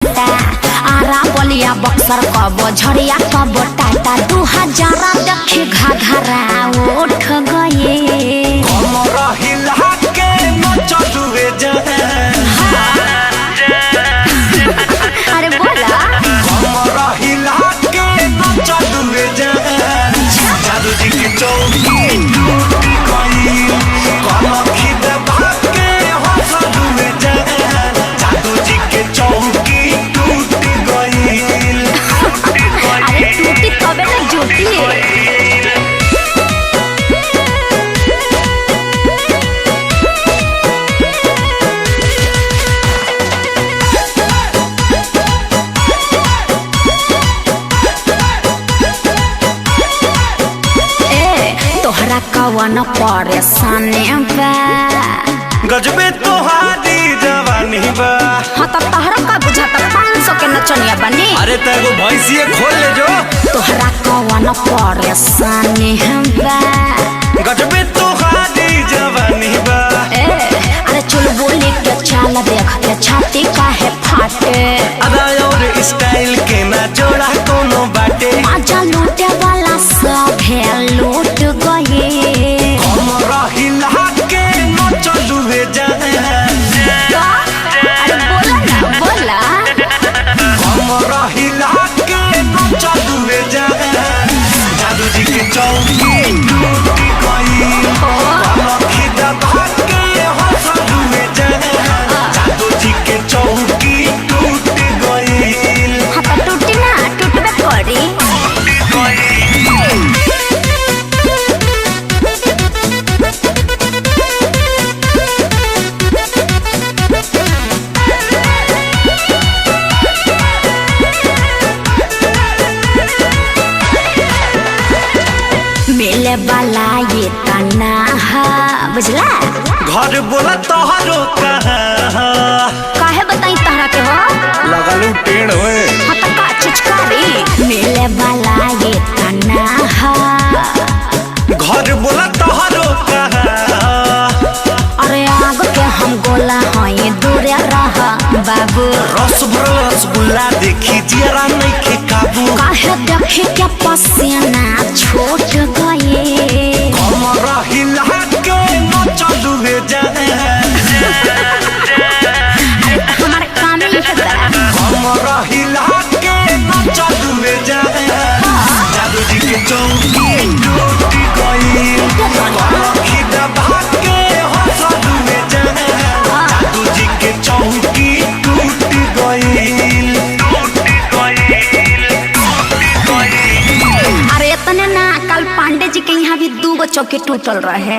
आरा बलिया बक्सर कब झड़िया कब टाटा 2000 देखी घाघरा उठ गए। अरे बोला जादू जी की चौकी जादू जी के चौकी टूट गई। अरे टूटी तबे ना जुटी कवन परेशानी बा गजबे तोहारी जवानी बा। हाँ तो तोहरा का बुझाता 500 के नचनिया बनी। अरे तेगो भैंसिए खोल ले जो। तोहरा कवन परेशानी बा गजबे तोहारी जवानी बा। अरे चल बोली के चाल देख के छाती काहे फाटे। अदा और स्टाइल के ना जोड़ा कोनो बाटे। आजा लूटे वाला सब है लूट गए। जादू जी के चौकी टूट गई। जादू जी के चौकी टूट गई। टूटी ना टूटबे करी। मिले वाला ये तना बुझला। घर बोला तोहरो काहे बताई तहरा के हो लगलू टेढ़ होए। हाँ तो का चिचकारी मिले वाला ये तना घर बोला तोहरो अरे आग के हम गोला हई दूरे रह बाबू। रस भरल रसगुल्ला देखी जरा नहीं के काबू। काहे देखी के पसीना छूट गए। हमारे काम ही है जादू जी के चौकी टूट गई। जादू जी के चौकी टूट गई। अरे इतने ना कल पांडे जी के यहाँ भी 2 चौकी टूटल रहे।